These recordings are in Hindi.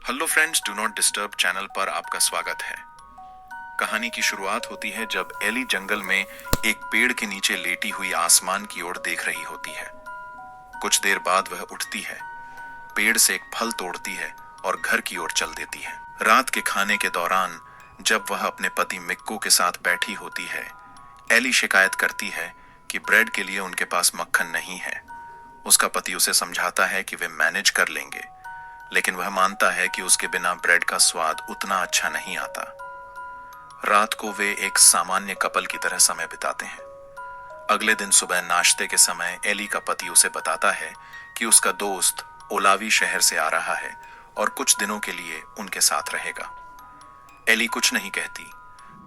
Hello friends, do not disturb channel पर आपका स्वागत है। कहानी की शुरुआत होती है जब एली जंगल में एक पेड़ के नीचे लेटी हुई आसमान की ओर देख रही होती है। कुछ देर बाद वह उठती है, पेड़ से एक फल तोड़ती है और घर की ओर चल देती है। रात के खाने के दौरान जब वह अपने पति मिक्को के साथ बैठी होती है, एली शिकायत करती है कि ब्रेड के लिए उनके पास मक्खन नहीं है। उसका पति उसे समझाता है कि वे मैनेज कर लेंगे, लेकिन वह मानता है कि उसके बिना ब्रेड का स्वाद उतना अच्छा नहीं आता। रात को वे एक सामान्य कपल की तरह समय बिताते हैं। अगले दिन सुबह नाश्ते के समय एली का पति उसे बताता है कि उसका दोस्त ओलावी शहर से आ रहा है और कुछ दिनों के लिए उनके साथ रहेगा। एली कुछ नहीं कहती,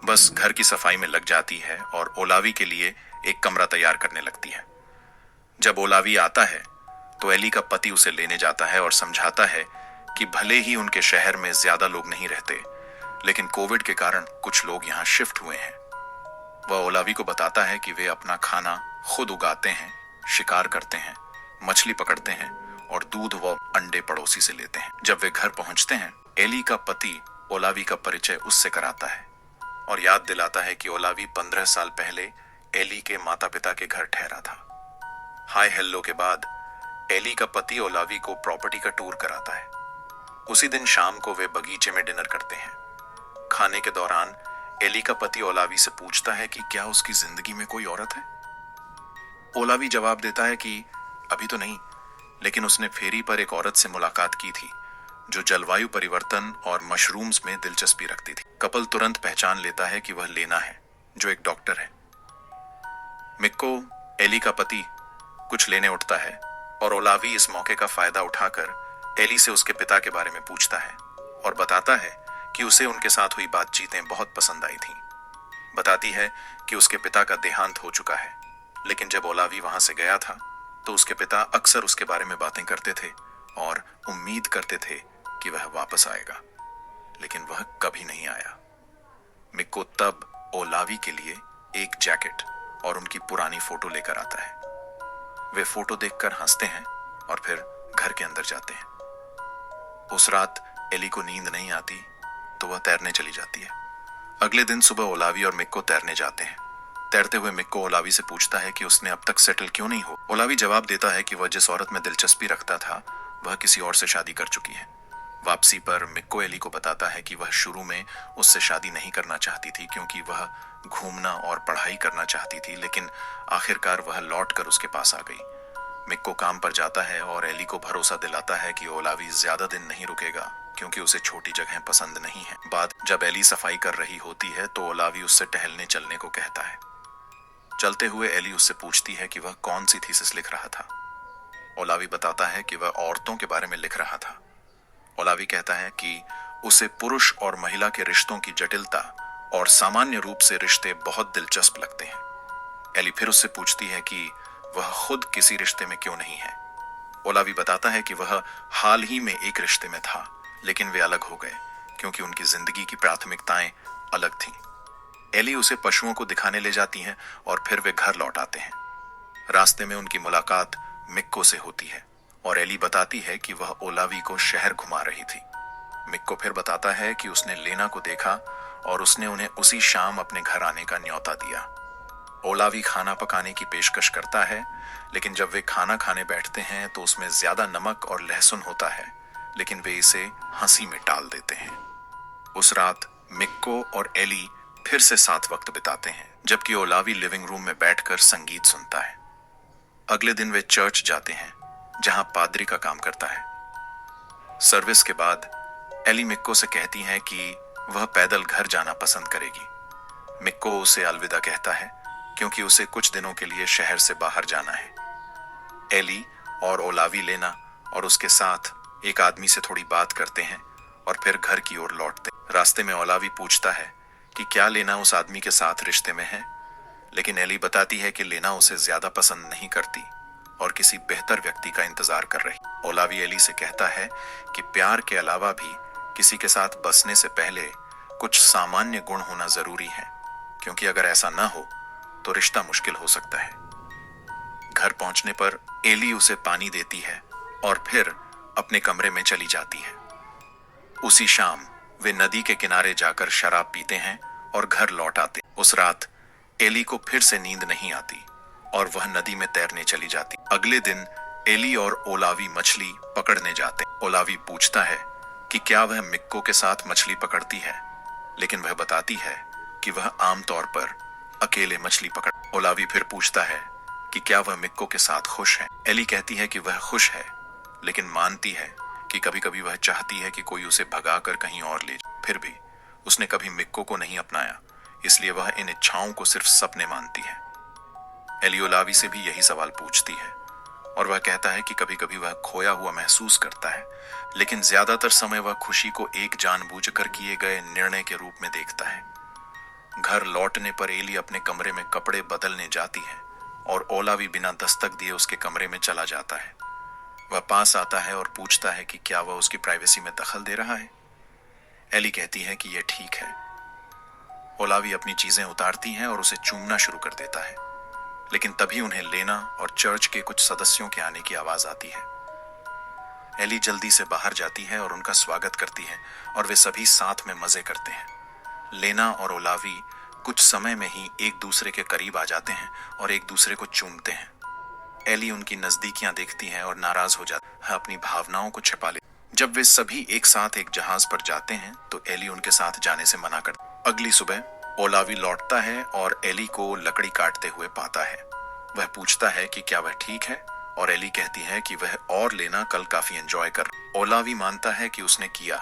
बस घर की सफाई में लग जाती है और ओलावी के लिए एक कमरा तैयार करने लगती है। जब ओलावी आता है तो एली का पति उसे लेने जाता है और समझाता है कि भले ही उनके शहर में ज्यादा लोग नहीं रहते, लेकिन कोविड के कारण कुछ लोग यहाँ शिफ्ट हुए हैं। वह ओलावी को बताता है कि वे अपना खाना खुद उगाते हैं, शिकार करते हैं, मछली पकड़ते हैं और दूध व अंडे पड़ोसी से लेते हैं। जब वे घर पहुंचते हैं, एली का पति ओलावी का परिचय उससे कराता है और याद दिलाता है कि ओलावी 15 साल पहले एली के माता पिता के घर ठहरा था। हाय हेलो के बाद एली का पति ओलावी को प्रॉपर्टी का टूर कराता है। उसी दिन शाम को वे बगीचे में डिनर करते हैं। खाने के दौरान एली का पति ओलावी से पूछता है कि क्या उसकी जिंदगी में कोई औरत है। ओलावी जवाब देता है कि अभी तो नहीं, लेकिन उसने फेरी पर एक औरत से मुलाकात की थी जो जलवायु परिवर्तन और मशरूम्स में दिलचस्पी रखती थी। कपल तुरंत पहचान लेता है कि वह लेना है, जो एक डॉक्टर है। मिक्को, एली का पति, कुछ लेने उठता है और ओलावी इस मौके का फायदा उठाकर एली से उसके पिता के बारे में पूछता है और बताता है कि उसे उनके साथ हुई बातचीतें बहुत पसंद आई थीं। बताती है कि उसके पिता का देहांत हो चुका है, लेकिन जब ओलावी वहां से गया था तो उसके पिता अक्सर उसके बारे में बातें करते थे और उम्मीद करते थे कि वह वापस आएगा, लेकिन वह कभी नहीं आया। मिक्को तब ओलावी के लिए एक जैकेट और उनकी पुरानी फोटो लेकर आता है। वे फोटो देखकर हंसते हैं और फिर घर के अंदर जाते हैं। उस रात एली को नींद नहीं आती तो वह तैरने चली जाती है। अगले दिन सुबह ओलावी और मिक्को तैरने जाते हैं। तैरते हुए मिक्को ओलावी से पूछता है कि उसने अब तक सेटल क्यों नहीं हो। ओलावी जवाब देता है कि वह जिस औरत में दिलचस्पी रखता था वह किसी और से शादी कर चुकी है। वापसी पर मिक्को एली को बताता है कि वह शुरू में उससे शादी नहीं करना चाहती थी क्योंकि वह घूमना और पढ़ाई करना चाहती थी, लेकिन आखिरकार वह लौट कर उसके पास आ गई। मिक्को काम पर जाता है और एली को भरोसा दिलाता है कि ओलावी ज्यादा दिन नहीं रुकेगा क्योंकि उसे छोटी जगह पसंद नहीं है। बाद जब एली सफाई कर रही होती है तो ओलावी उससे टहलने चलने को कहता है। चलते हुए एली उससे पूछती है कि वह कौन सी थीसिस लिख रहा था। ओलावी बताता है कि वह औरतों के बारे में लिख रहा था। ओलावी कहता है कि उसे पुरुष और महिला के रिश्तों की जटिलता और सामान्य रूप से रिश्ते बहुत दिलचस्प लगते हैं। एली फिर उससे पूछती है कि वह खुद किसी रिश्ते में क्यों नहीं है। ओलावी बताता है कि वह हाल ही में एक रिश्ते में था, लेकिन वे अलग हो गए क्योंकि उनकी जिंदगी की प्राथमिकताएं अलग थीं। एली उसे पशुओं को दिखाने ले जाती है और फिर वे घर लौट आते हैं। रास्ते में उनकी मुलाकात मिक्को से होती है और एली बताती है कि वह ओलावी को शहर घुमा रही थी। मिक्को फिर बताता है कि उसने लेना को देखा और उसने उन्हें उसी शाम अपने घर आने का न्योता दिया। ओलावी खाना पकाने की पेशकश करता है, लेकिन जब वे खाना खाने बैठते हैं तो उसमें ज्यादा नमक और लहसुन होता है, लेकिन वे इसे हंसी में टाल देते हैं। उस रात मिक्को और एली फिर से साथ वक्त बिताते हैं, जबकि ओलावी लिविंग रूम में बैठकर संगीत सुनता है। अगले दिन वे चर्च जाते हैं जहां पादरी का काम करता है। सर्विस के बाद एली मिक्को से कहती है कि वह पैदल घर जाना पसंद करेगी। मिक्को उसे अलविदा कहता है क्योंकि उसे कुछ दिनों के लिए शहर से बाहर जाना है। एली और ओलावी लेना और उसके साथ एक आदमी से थोड़ी बात करते हैं और फिर घर की ओर लौटते हैं। रास्ते में ओलावी पूछता है कि क्या लेना उस आदमी के साथ रिश्ते में है, लेकिन एली बताती है कि लेना उसे ज्यादा पसंद नहीं करती और किसी बेहतर व्यक्ति का इंतजार कर रही। ओलावी एली से कहता है कि प्यार के अलावा भी किसी के साथ बसने से पहले कुछ सामान्य गुण होना जरूरी है, क्योंकि अगर ऐसा ना हो तो रिश्ता मुश्किल हो सकता है। घर पहुंचने पर एली उसे पानी देती है और फिर अपने कमरे में चली जाती है। उसी शाम वे नदी के किनारे जाकर शराब पीते हैं और घर लौट आते। उस रात एली को फिर से नींद नहीं आती और वह नदी में तैरने चली जाती। अगले दिन एली और ओलावी मछली पकड़ने जाते। ओलावी पूछता है कि क्या वह मिक्को के साथ मछली पकड़ती है, लेकिन वह बताती है कि वह आमतौर पर अकेले मछली पकड़। ओलावी फिर पूछता है कि क्या वह मिक्को के साथ खुश है। एली कहती है कि वह खुश है, लेकिन मानती है कि कभी कभी वह चाहती है कि कोई उसे भगाकर कहीं और ले जाए। फिर भी उसने कभी मिक्को को नहीं अपनाया, इसलिए वह इन इच्छाओं को सिर्फ सपने मानती है। एली ओलावी से भी यही सवाल पूछती है और वह कहता है कि कभी कभी वह खोया हुआ महसूस करता है, लेकिन ज्यादातर समय वह खुशी को एक जानबूझकर किए गए निर्णय के रूप में देखता है। घर लौटने पर एली अपने कमरे में कपड़े बदलने जाती है और ओलावी बिना दस्तक दिए उसके कमरे में चला जाता है। वह पास आता है और पूछता है कि क्या वह उसकी प्राइवेसी में दखल दे रहा है। एली कहती है कि यह ठीक है। ओलावी अपनी चीजें उतारती हैं और उसे चूमना शुरू कर देता है, लेकिन तभी उन्हें लेना और चर्च के कुछ सदस्यों के आने की आवाज आती है। एली जल्दी से बाहर जाती है और उनका स्वागत करती है और वे सभी साथ में मजे करते हैं। लेना और ओलावी कुछ समय में ही एक दूसरे के करीब आ जाते हैं और एक दूसरे को चूमते हैं। एली उनकी नजदीकियां देखती है और नाराज हो जाती है, अपनी भावनाओं को छिपा लेती है। जब वे सभी एक साथ एक जहाज पर जाते हैं तो एली उनके साथ जाने से मना करती है। अगली सुबह ओलावी लौटता है और एली को लकड़ी काटते हुए पाता है। वह पूछता है कि क्या वह ठीक है और एली कहती है कि वह और लेना कल काफी एंजॉय कर। ओलावी मानता है कि उसने किया,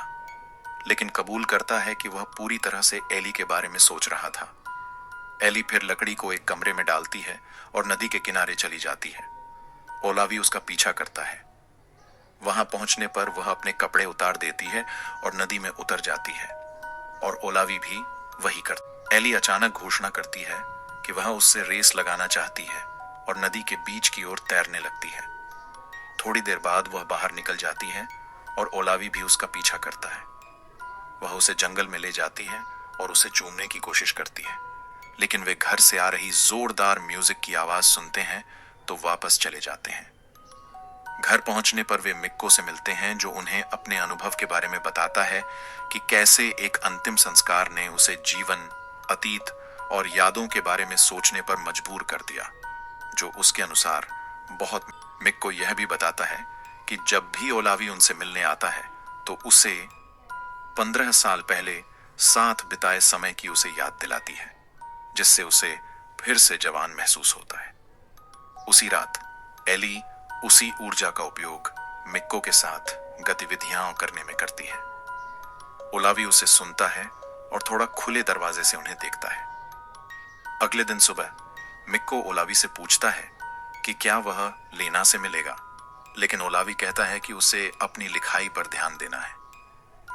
लेकिन कबूल करता है कि वह पूरी तरह से एली के बारे में सोच रहा था। एली फिर लकड़ी को एक कमरे में डालती है और नदी के किनारे चली जाती है। ओलावी उसका पीछा करता है। वहां पहुंचने पर वह अपने कपड़े उतार देती है और नदी में उतर जाती है और ओलावी भी वही करती। एली अचानक घोषणा करती है कि वह उससे रेस लगाना चाहती है और नदी के बीच की ओर तैरने लगती है। थोड़ी देर बाद वह बाहर निकल जाती है और ओलावी भी उसका पीछा करता है। वह उसे जंगल में ले जाती है और उसे चूमने की कोशिश करती है, लेकिन वे घर से आ रही जोरदार म्यूजिक की आवाज सुनते हैं तो वापस चले जाते हैं। घर पहुंचने पर वे मिक्को से मिलते हैं, जो उन्हें अपने अनुभव के बारे में बताता है कि कैसे एक अंतिम संस्कार ने उसे जीवन, अतीत और यादों के बारे में सोचने पर मजबूर कर दिया, जो उसके अनुसार बहुत। मिक्को यह भी बताता है कि जब भी ओलावी उनसे मिलने आता है तो उसे 15 साल पहले साथ बिताए समय की उसे याद दिलाती है, जिससे उसे फिर से जवान महसूस होता है। उसी रात एली उसी ऊर्जा का उपयोग मिक्को के साथ गतिविधियां करने में करती है। ओलावी उसे सुनता है और थोड़ा खुले दरवाजे से उन्हें देखता है। अगले दिन सुबह मिक्को ओलावी से पूछता है कि क्या वह लेना से मिलेगा, लेकिन ओलावी कहता है कि उसे अपनी लिखाई पर ध्यान देना है।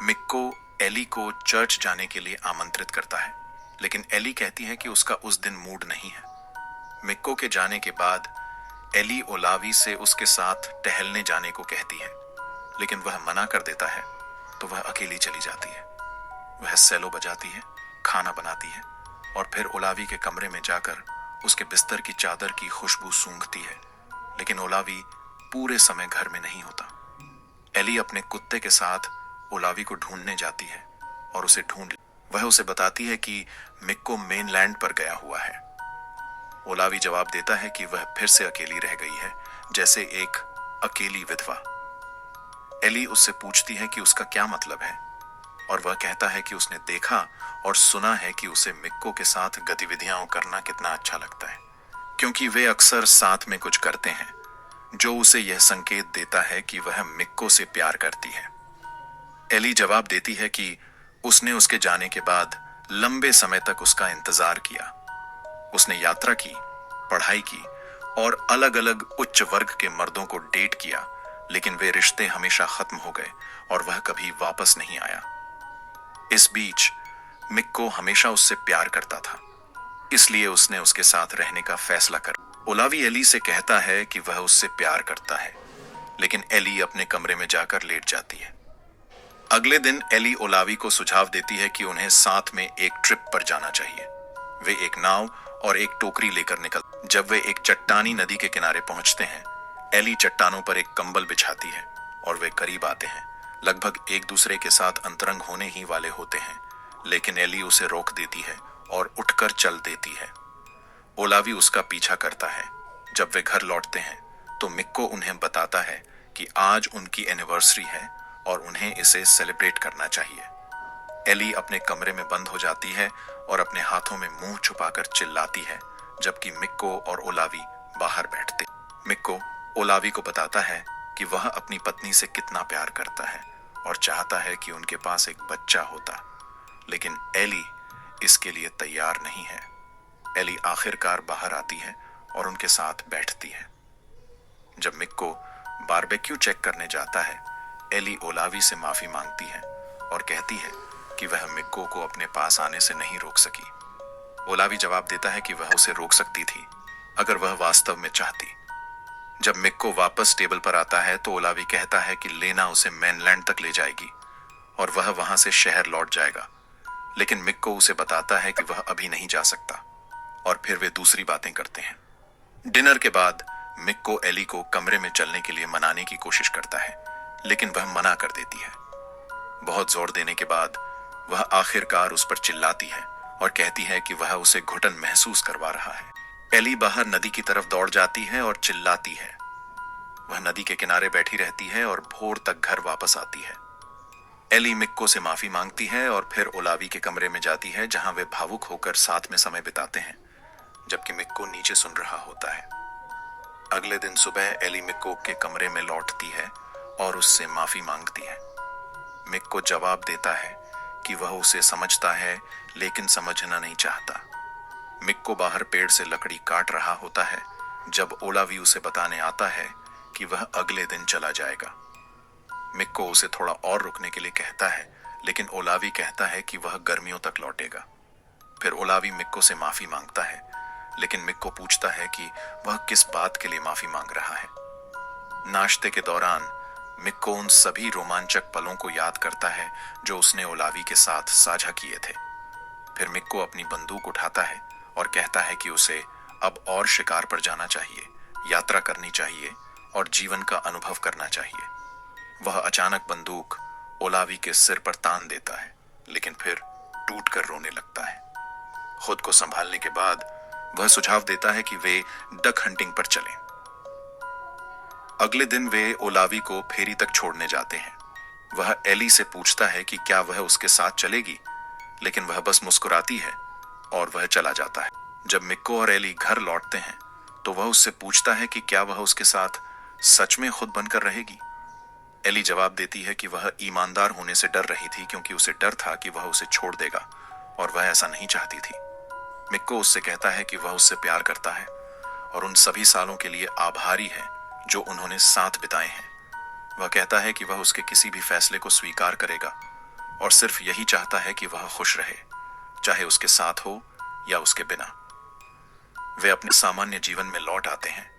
मिक्को एली को चर्च जाने के लिए आमंत्रित करता है, लेकिन एली कहती है कि उसका उस दिन मूड नहीं है। मिक्को के जाने के बाद एली ओलावी से उसके साथ टहलने जाने को कहती है, लेकिन वह मना कर देता है तो वह अकेली चली जाती है। वह सेलो बजाती है, खाना बनाती है और फिर ओलावी के कमरे में जाकर उसके बिस्तर की चादर की खुशबू सूंघती है, लेकिन ओलावी पूरे समय घर में नहीं होता। एली अपने कुत्ते के साथ ओलावी को ढूंढने जाती है और उसे वह उसे बताती है कि मिक्को मेनलैंड पर गया हुआ है। ओलावी जवाब देता है कि वह फिर से अकेली रह गई है, जैसे एक अकेली विधवा। एली उससे पूछती है कि उसका क्या मतलब है, और वह कहता है कि उसने देखा और सुना है कि उसे मिक्को के साथ गतिविधियां करना कितना अच्छा लगता है, क्योंकि वे अक्सर साथ में कुछ करते हैं, जो उसे यह संकेत देता है कि वह मिक्को से प्यार करती है। एली जवाब देती है कि उसने उसके जाने के बाद लंबे समय तक उसका इंतजार किया। उसने यात्रा की, पढ़ाई की और अलग अलग उच्च वर्ग के मर्दों को डेट किया, लेकिन वे रिश्ते हमेशा खत्म हो गए और वह कभी वापस नहीं आया। इस बीच मिक्को हमेशा उससे प्यार करता था, इसलिए उसने उसके साथ रहने का फैसला कर। ओलावी एली से कहता है कि वह उससे प्यार करता है, लेकिन एली अपने कमरे में जाकर लेट जाती है। अगले दिन एली ओलावी को सुझाव देती है कि उन्हें साथ में एक ट्रिप पर जाना चाहिए। वे एक नाव और एक टोकरी लेकर निकल। जब वे एक चट्टानी नदी के किनारे पहुंचते हैं, एली चट्टानों पर एक कंबल बिछाती है और वे करीब आते हैं, लगभग एक दूसरे के साथ अंतरंग होने ही वाले होते हैं, लेकिन एली उसे रोक देती है और उठकर चल देती है। ओलावी उसका पीछा करता है। जब वे घर लौटते हैं तो मिक्को उन्हें बताता है कि आज उनकी एनिवर्सरी है और उन्हें इसे सेलिब्रेट करना चाहिए। एली अपने कमरे में बंद हो जाती है और अपने हाथों में मुंह छुपाकर चिल्लाती है, जबकि मिक्को और ओलावी बाहर बैठते। मिक्को ओलावी को बताता है कि वह अपनी पत्नी से कितना प्यार करता है और चाहता है कि उनके पास एक बच्चा होता, लेकिन एली इसके लिए तैयार नहीं है। एली आखिरकार बाहर आती है और उनके साथ बैठती है। जब मिक्को बारबेक्यू चेक करने जाता है, एली ओलावी से माफी मांगती है और कहती है कि वह मिक्को को अपने पास आने से नहीं रोक सकी। ओलावी जवाब देता है कि वह उसे रोक सकती थी अगर वह वास्तव में चाहती। जब मिक्को वापस टेबल पर आता है तो ओलावी कहता है कि लेना उसे मेनलैंड तक ले जाएगी और वह वहां से शहर लौट जाएगा, लेकिन मिक्को उसे बताता है कि वह अभी नहीं जा सकता और फिर वे दूसरी बातें करते हैं। डिनर के बाद मिक्को एली को कमरे में चलने के लिए मनाने की कोशिश करता है, लेकिन वह मना कर देती है। बहुत जोर देने के बाद वह आखिरकार उस पर चिल्लाती है और कहती है कि वह उसे घुटन महसूस करवा रहा है। एली बाहर नदी की तरफ दौड़ जाती है और चिल्लाती है। वह नदी के किनारे बैठी रहती है और भोर तक घर वापस आती है। एली मिक्को से माफी मांगती है और फिर ओलावी के कमरे में जाती है, जहां वे भावुक होकर साथ में समय बिताते हैं, जबकि मिक्को नीचे सुन रहा होता है। अगले दिन सुबह एली मिक्को के कमरे में लौटती है और उससे माफी मांगती है। मिक्को जवाब देता है कि वह उसे समझता है, लेकिन समझना नहीं चाहता। मिक्को बाहर पेड़ से लकड़ी काट रहा होता है जब ओलावी उसे बताने आता है कि वह अगले दिन चला जाएगा। मिक्को उसे थोड़ा और रुकने के लिए कहता है, लेकिन ओलावी कहता है कि वह गर्मियों तक लौटेगा। फिर ओलावी मिक्को से माफी मांगता है, लेकिन मिक्को पूछता है कि वह किस बात के लिए माफी मांग रहा है। नाश्ते के दौरान मिक्को उन सभी रोमांचक पलों को याद करता है जो उसने ओलावी के साथ साझा किए थे। फिर मिक्को अपनी बंदूक उठाता है और कहता है कि उसे अब और शिकार पर जाना चाहिए, यात्रा करनी चाहिए और जीवन का अनुभव करना चाहिए। वह अचानक बंदूक ओलावी के सिर पर तान देता है, लेकिन फिर टूटकर रोने लगता है। खुद को संभालने के बाद वह सुझाव देता है कि वे डक हंटिंग पर चलें। अगले दिन वे ओलावी को फेरी तक छोड़ने जाते हैं। वह एली से पूछता है कि क्या वह उसके साथ चलेगी, लेकिन वह बस मुस्कुराती है और वह चला जाता है। जब मिक्को और एली घर लौटते हैं तो वह उससे पूछता है कि क्या वह उसके साथ सच में खुद बनकर रहेगी। एली जवाब देती है कि वह ईमानदार होने से डर रही थी, क्योंकि उसे डर था कि वह उसे छोड़ देगा और वह ऐसा नहीं चाहती थी। मिक्को उससे कहता है कि वह उससे प्यार करता है और उन सभी सालों के लिए आभारी है जो उन्होंने साथ बिताए हैं। वह कहता है कि वह उसके किसी भी फैसले को स्वीकार करेगा और सिर्फ यही चाहता है कि वह खुश रहे, चाहे उसके साथ हो या उसके बिना। वे अपने सामान्य जीवन में लौट आते हैं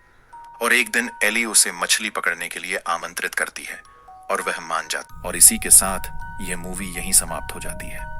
और एक दिन एली उसे मछली पकड़ने के लिए आमंत्रित करती है और वह मान जाता। और इसी के साथ यह मूवी यहीं समाप्त हो जाती है।